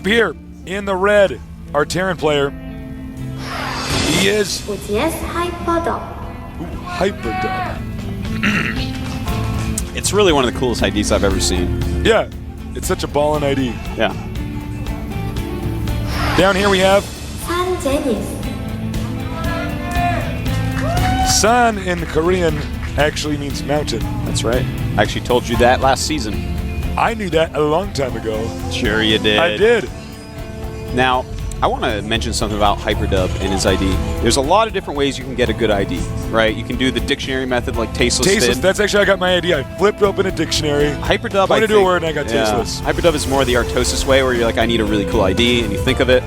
Up here, in the red, our Terran player. He is... Hyperdub. Ooh, Hyperdub. It's really one of the coolest IDs I've ever seen. Yeah, it's such a ballin' ID. Yeah. Down here we have... San in Korean actually means mountain. That's right. I actually told you that last season. I knew that a long time ago. Sure you did. I did. Now, I want to mention something about Hyperdub and his ID. There's a lot of different ways you can get a good ID, right? You can do the dictionary method like Tasteless did. That's actually how I got my ID. I flipped open a dictionary, Hyperdub, pointed to a word, and I got Tasteless. Hyperdub is more the Artosis way, where you're like, I need a really cool ID, and you think of it.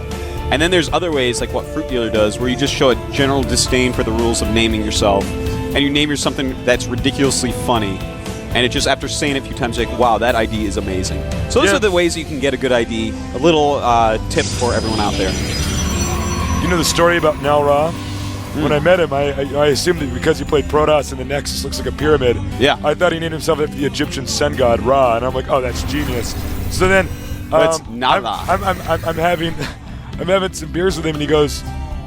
And then there's other ways, like what Fruit Dealer does, where you just show a general disdain for the rules of naming yourself, and you name yourself something that's ridiculously funny. And it just, after saying it a few times, like, wow, that ID is amazing. So those are the ways you can get a good ID. A little tip for everyone out there. You know the story about Nalra? When I met him, I assumed that because he played Protoss and the Nexus looks like a pyramid, I thought he named himself after the Egyptian sun god Ra, and I'm like, oh, that's genius. So then, it's Nala. I'm having some beers with him, and he goes,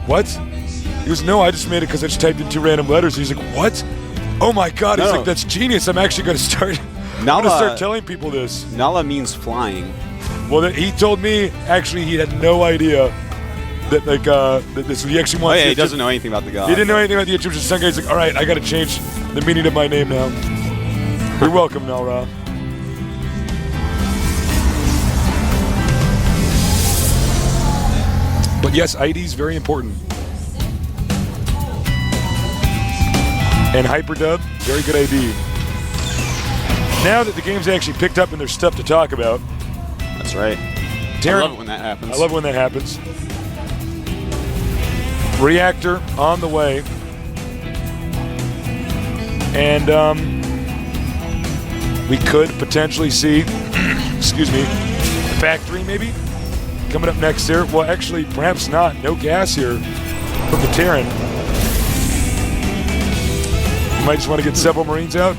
what? He goes, no, I just made it because I just typed in 2 random letters. He's like, what? Oh my God! He's like, that's genius. I'm actually going to start. I'm going to start telling people this. Nala means flying. Well, he told me actually he had no idea that that this. He actually wants. He doesn't know anything about the god. He didn't know anything about the Egyptian sun god. He's like, all right, I got to change the meaning of my name now. You're welcome, Nalra. But yes, ID is very important. And Hyperdub, very good ID. Now that the game's actually picked up and there's stuff to talk about. That's right. Terran, I love it when that happens. I love when that happens. Reactor on the way. And we could potentially see, excuse me, Factory maybe coming up next here. Well, actually, perhaps not. No gas here from the Terran. You might just want to get several Marines out.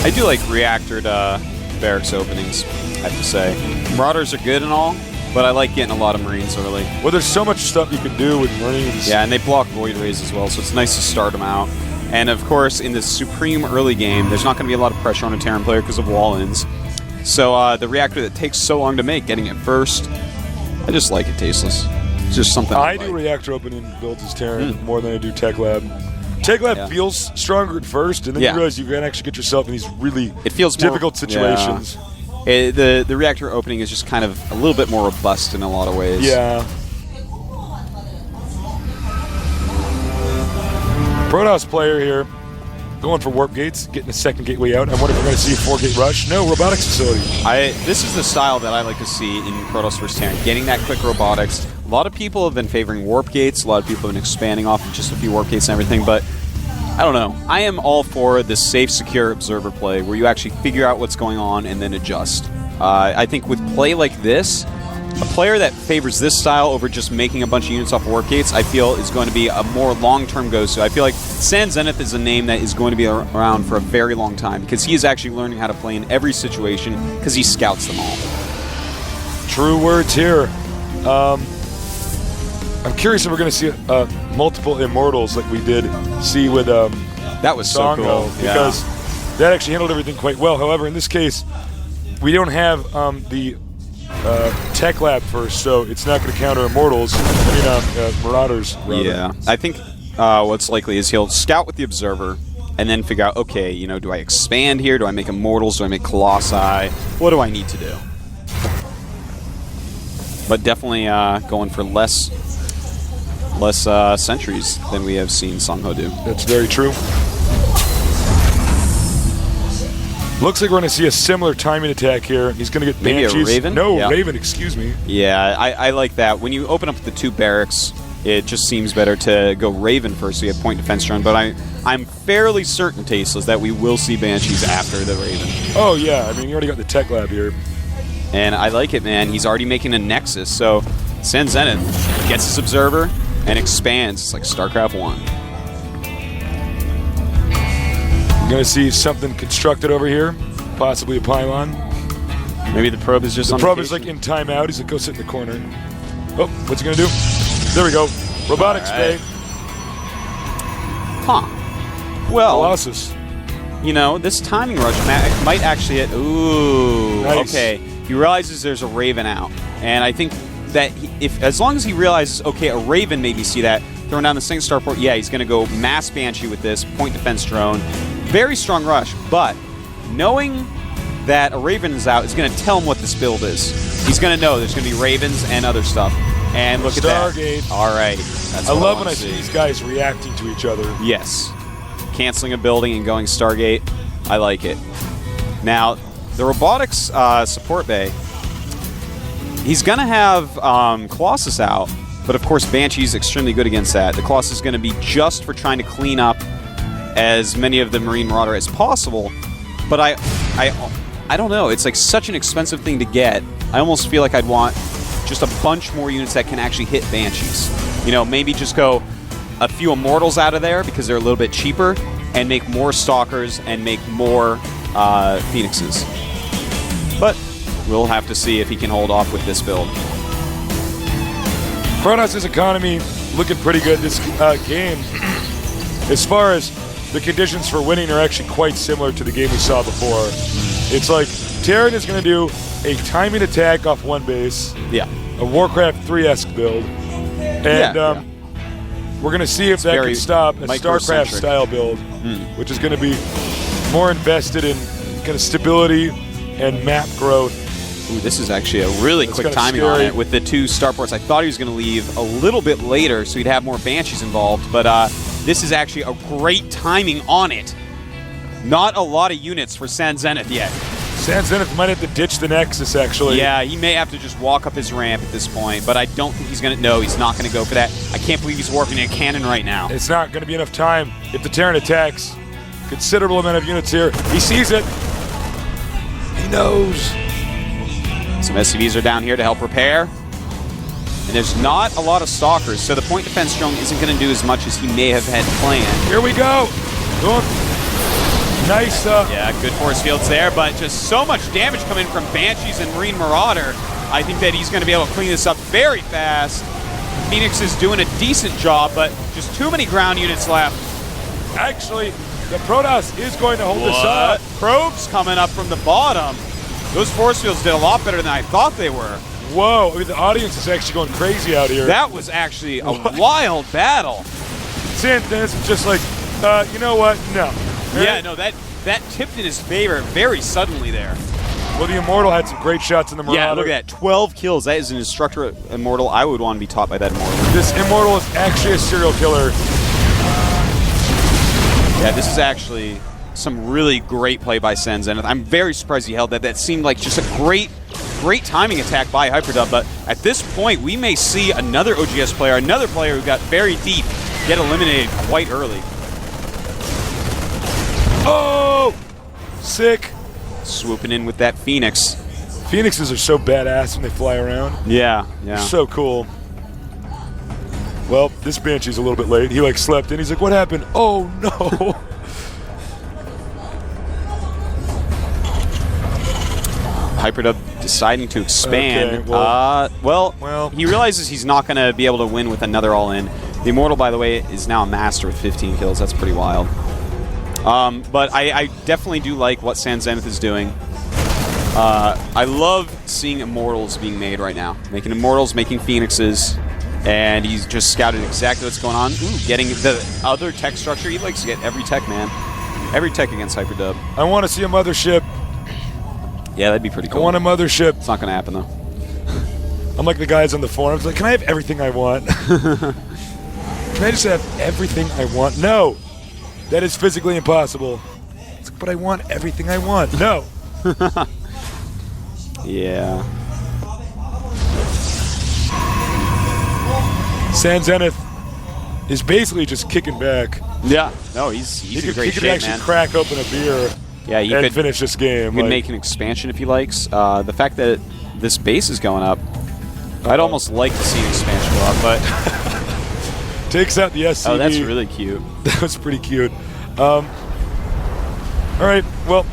I do like reactored barracks openings, I have to say. Marauders are good and all, but I like getting a lot of Marines early. Well, there's so much stuff you can do with Marines. Yeah, and they block Void Rays as well, so it's nice to start them out. And of course, in this supreme early game, there's not going to be a lot of pressure on a Terran player because of wall-ins. So the reactor that takes so long to make, getting it first, I just like it tasteless. It's just something I do reactor opening builds as Terran more than I do Tech Lab. Tech Lab feels stronger at first, and then you realize you can actually get yourself in these really difficult situations. The reactor opening is just kind of a little bit more robust in a lot of ways. Yeah. Protoss player here, going for warp gates, getting a second gateway out. I wonder if we're going to see a 4-gate rush. No, robotics facility. This is the style that I like to see in Protoss vs. Terran, getting that quick robotics. A lot of people have been favoring warp gates. A lot of people have been expanding off of just a few warp gates and everything, but I don't know. I am all for this safe, secure observer play where you actually figure out what's going on and then adjust. I think with play like this, a player that favors this style over just making a bunch of units off of warp gates, I feel is going to be a more long-term go-to. I feel like San Zenith is a name that is going to be around for a very long time because he is actually learning how to play in every situation because he scouts them all. True words here. I'm curious if we're going to see multiple Immortals like we did see with that was so cool because that actually handled everything quite well. However, in this case, we don't have the Tech Lab first, so it's not going to counter Immortals. Marauders. Rather. Yeah, I think what's likely is he'll scout with the Observer and then figure out, okay, do I expand here? Do I make Immortals? Do I make Colossi? What do I need to do? But definitely going for less sentries than we have seen Songho do. That's very true. Looks like we're going to see a similar timing attack here. He's going to get Maybe Banshees. A Raven? No, Raven, excuse me. Yeah, I like that. When you open up the 2 barracks, it just seems better to go Raven first so you have point defense drone, but I'm fairly certain, Tasteless, that we will see Banshees after the Raven. Oh, yeah. I mean, you already got the Tech Lab here. And I like it, man. He's already making a Nexus, so San Zenith gets his Observer and expands. It's like StarCraft I. You're going to see something constructed over here, possibly a pylon. Maybe the probe is just on the probe is like in timeout. He's like, go sit in the corner. Oh, what's he gonna do? There we go. Robotics bay. Huh. Well, Colossus. You know, this timing rush might actually hit. Ooh. Nice. Okay. He realizes there's a Raven out, and I think that as long as he realizes, okay, a Raven made me see that, throwing down the second starport, yeah, he's going to go mass Banshee with this point defense drone. Very strong rush, but knowing that a Raven is out is going to tell him what this build is. He's going to know there's going to be Ravens and other stuff. And look at that. Stargate. All right. That's I what love I when I see these guys reacting to each other. Yes. Canceling a building and going Stargate. I like it. Now, the robotics support bay, he's going to have Colossus out, but of course Banshee's extremely good against that. The Colossus is going to be just for trying to clean up as many of the Marine Marauder as possible, but I don't know. It's like such an expensive thing to get. I almost feel like I'd want just a bunch more units that can actually hit Banshees. You know, maybe just go a few Immortals out of there because they're a little bit cheaper, and make more Stalkers and make more Phoenixes. But we'll have to see if he can hold off with this build. Protoss' economy looking pretty good this game. As far as the conditions for winning are actually quite similar to the game we saw before. It's like Terran is going to do a timing attack off one base. Yeah. A Warcraft 3-esque build. And we're going to see if that can stop a StarCraft style build, which is going to be more invested in kind of stability and map growth. Ooh, this is actually a really quick timing on it with the two starports. I thought he was going to leave a little bit later so he'd have more Banshees involved, but this is actually a great timing on it. Not a lot of units for San Zenith yet. San Zenith might have to ditch the Nexus, actually. Yeah, he may have to just walk up his ramp at this point, but I don't think he's going to. No, he's not going to go for that. I can't believe he's warping a cannon right now. It's not going to be enough time if the Terran attacks. Considerable amount of units here. He sees it. He knows. Some SCVs are down here to help repair. And there's not a lot of Stalkers, so the point defense drone isn't going to do as much as he may have had planned. Here we go. Nice. Yeah, good force fields there, but just so much damage coming from Banshees and Marine Marauder. I think that he's going to be able to clean this up very fast. Phoenix is doing a decent job, but just too many ground units left. Actually, the Protoss is going to hold this up. Probes coming up from the bottom. Those force fields did a lot better than I thought they were. Whoa, I mean, the audience is actually going crazy out here. That was actually a wild battle. San Zenith is just like, you know what? No. Yeah, no, that tipped in his favor very suddenly there. Well, the Immortal had some great shots in the Marauder. Yeah, look at that. 12 kills. That is an Instructor Immortal. I would want to be taught by that Immortal. This Immortal is actually a serial killer. Yeah, this is actually some really great play by San Zenith. I'm very surprised he held that. That seemed like just a great timing attack by Hyperdub, but at this point, we may see another OGS player, another player who got very deep, get eliminated quite early. Oh! Sick. Swooping in with that Phoenix. Phoenixes are so badass when they fly around. Yeah. They're so cool. Well, this Banshee's a little bit late. He like slept in. He's like, what happened? Oh no. Hyperdub deciding to expand. Okay, well, he realizes he's not going to be able to win with another all-in. The Immortal, by the way, is now a master with 15 kills. That's pretty wild. But I definitely do like what San Zenith is doing. I love seeing Immortals being made right now. Making Immortals, making Phoenixes, and he's just scouted exactly what's going on. Ooh, getting the other tech structure. He likes to get every tech, man. Every tech against Hyperdub. I want to see a mothership. Yeah, that'd be pretty cool. I want a mothership. It's not going to happen, though. I'm like the guys on the forums. Like, can I have everything I want? Can I just have everything I want? No. That is physically impossible. It's like, but I want everything I want. No. Yeah. San Zenith is basically just kicking back. Yeah. No, he's in great shape, man. He could actually crack open a beer and finish this game. He could make an expansion if he likes. The fact that this base is going up, I'd almost like to see an expansion go up, but... Takes out the SCV. Oh, that's really cute. That was pretty cute. All right, well,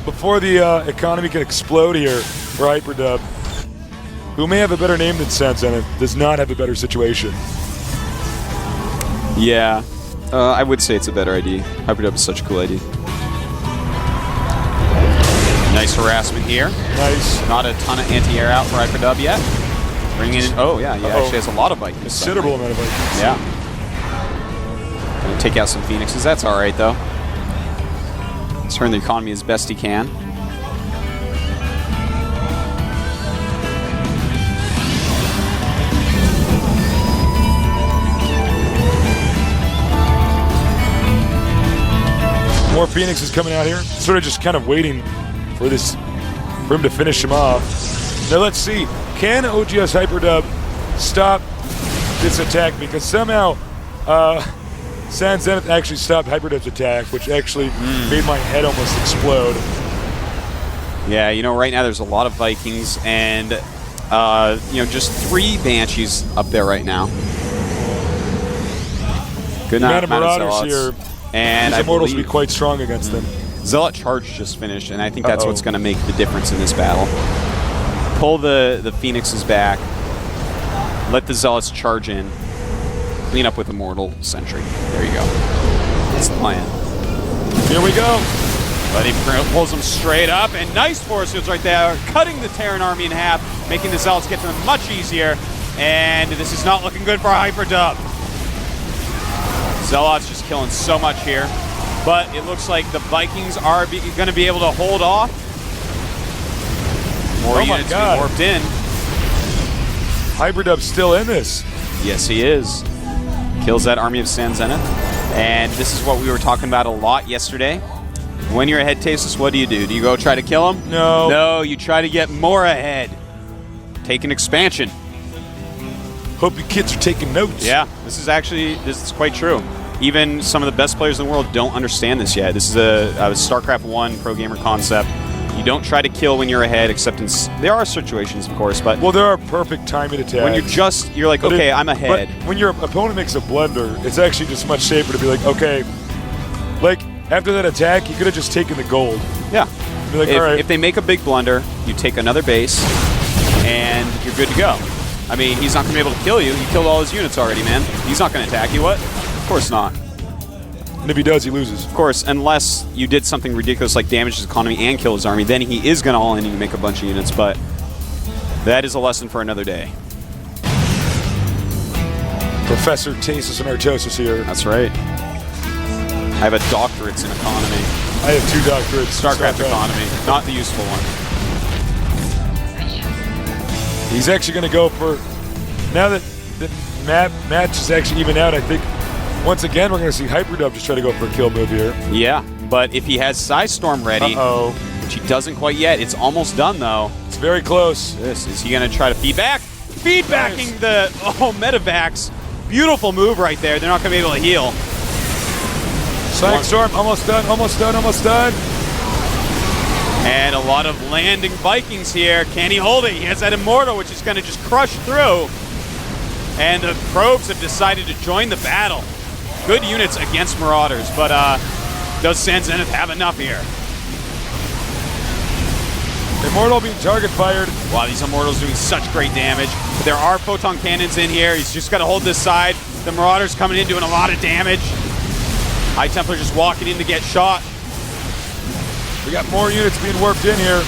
before the economy can explode here, for Hyperdub, who may have a better name than Sense and does not have a better situation. Yeah, I would say it's a better ID. Hyperdub is such a cool ID. Nice harassment here. Nice. Not a ton of anti-air out for Hyperdub yet. Bringing in, oh yeah, he actually has a lot of Vikings. Considerable amount of Vikings. Yeah. Gonna take out some Phoenixes. That's all right though. Turn the economy as best he can. More Phoenixes coming out here. Sort of just kind of waiting for him to finish him off. Now let's see. Can OGS Hyperdub stop this attack? Because somehow Sans Zenith actually stopped Hyperdub's attack, which actually made my head almost explode. Yeah, you know, right now there's a lot of Vikings and, you know, just 3 Banshees up there right now. Good amount of Marauders Zealots. here. And these Immortals will be quite strong against them. Zealot Charge just finished, and I think that's what's going to make the difference in this battle. Pull the Phoenixes back. Let the Zealots charge in. Clean up with Immortal Sentry. There you go. That's the plan. Here we go. But he pulls them straight up, and nice force fields right there, cutting the Terran army in half, making the Zealots get to them much easier. And this is not looking good for Hyperdub. Zealots just killing so much here. But it looks like the Vikings are going to be able to hold off. More units being warped in. Hyperdub's still in this. Yes, he is. Kills that army of Sans Zenith. And this is what we were talking about a lot yesterday. When you're ahead, Tasis, what do? Do you go try to kill him? No. No, you try to get more ahead. Take an expansion. Hope you kids are taking notes. Yeah, this is quite true. Even some of the best players in the world don't understand this yet. This is a StarCraft I pro gamer concept. You don't try to kill when you're ahead, except there are situations, of course, but... Well, there are perfect timing attacks. When you're like, okay, I'm ahead. But when your opponent makes a blunder, it's actually just much safer to be like, okay, like, after that attack, you could have just taken the gold. Yeah. Be like, all right. If they make a big blunder, you take another base, and you're good to go. I mean, he's not going to be able to kill you. You killed all his units already, man. He's not going to attack you, what? Of course not. And if he does, he loses. Of course, unless you did something ridiculous like damage his economy and kill his army, then he is going to all-in and make a bunch of units, but that is a lesson for another day. Professor Tasis and Artosis here. That's right. I have a doctorate in economy. I have 2 doctorates. StarCraft economy, not the useful one. He's actually going to go for... Now that the match is actually even out, I think... Once again, we're going to see Hyperdub just try to go for a kill move here. Yeah, but if he has Psystorm ready, which he doesn't quite yet, it's almost done, though. It's very close. Is he going to try to feedback? Feedbacking the Medivacs. Beautiful move right there. They're not going to be able to heal. Psystorm, almost done, almost done, almost done. And a lot of landing Vikings here. Can he hold it? He has that Immortal, which is going to just crush through. And the probes have decided to join the battle. Good units against Marauders, but does Sans Zenith have enough here? Immortal being target fired. Wow, these Immortals doing such great damage. But there are photon cannons in here. He's just got to hold this side. The Marauders coming in doing a lot of damage. High Templar just walking in to get shot. We got more units being warped in here.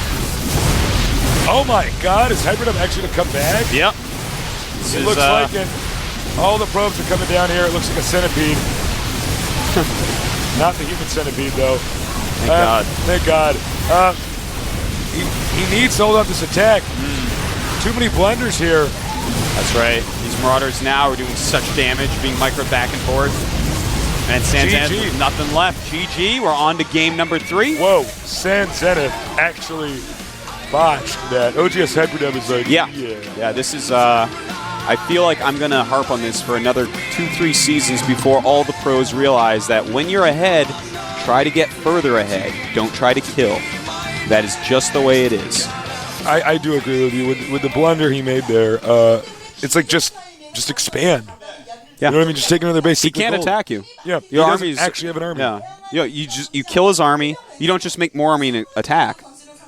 Oh my God, is Hyperdub actually going to come back? Yep. It looks like it. All the probes are coming down here. It looks like a centipede. Not the human centipede, though. Thank God. Thank God. He needs to hold up this attack. Too many blunders here. That's right. These Marauders now are doing such damage, being micro back and forth. And Sans Zenith with nothing left. GG, we're on to game number 3. Whoa, Sans Zenith actually botched that. OGS Hyperdub is like, yeah, this is... I feel like I'm going to harp on this for another 2-3 seasons before all the pros realize that when you're ahead, try to get further ahead. Don't try to kill. That is just the way it is. I do agree with you. With the blunder he made there, it's like just expand. Yeah. You know what I mean? Just take another base. He can't attack you. Yeah, your army actually have an army. Yeah. You kill his army. You don't just make more army and attack.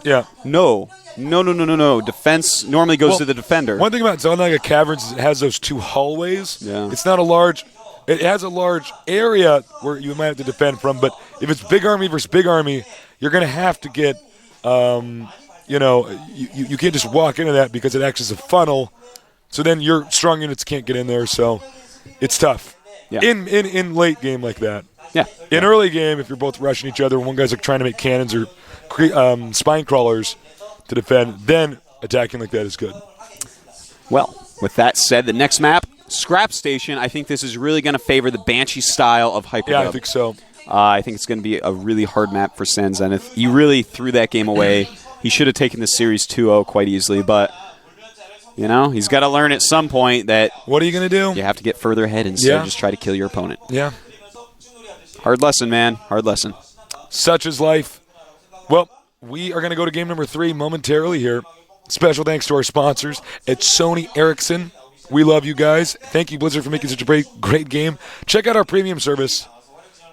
Yeah. No. Defense normally goes to the defender. One thing about Zelnaga Caverns is it has those 2 hallways. Yeah. It's not a large. It has a large area where you might have to defend from, but if it's big army versus big army, you're going to have to get, you can't just walk into that because it acts as a funnel. So then your strong units can't get in there, so it's tough. Yeah. In late game like that. Yeah. In early game, if you're both rushing each other, one guy's like trying to make cannons or spine crawlers to defend, then attacking like that is good. Well, with that said, the next map, Scrap Station, I think this is really going to favor the Banshee style of Hyperdub. Yeah, I think so. I think it's going to be a really hard map for Sen Zenith. He really threw that game away. He should have taken the series 2-0 quite easily, but he's got to learn at some point that what are you going to do? You have to get further ahead instead of just try to kill your opponent. Yeah. Hard lesson, man. Hard lesson. Such is life. Well, we are going to go to game number 3 momentarily here. Special thanks to our sponsors at Sony Ericsson. We love you guys. Thank you, Blizzard, for making such a great game. Check out our premium service.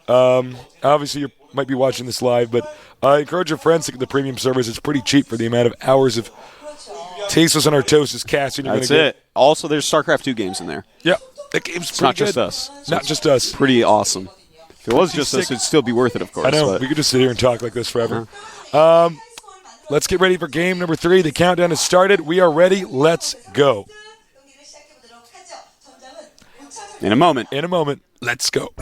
Obviously, you might be watching this live, but I encourage your friends to get the premium service. It's pretty cheap for the amount of hours of Tasteless and Artosis casting. That's it. Also, there's StarCraft 2 games in there. Yeah, that game's it's not good. just us. So not just us. Pretty awesome. If it was just us, it'd still be worth it, of course. I know. We could just sit here and talk like this forever. Let's get ready for game number 3. The countdown has started. We are ready. Let's go. In a moment. Let's go.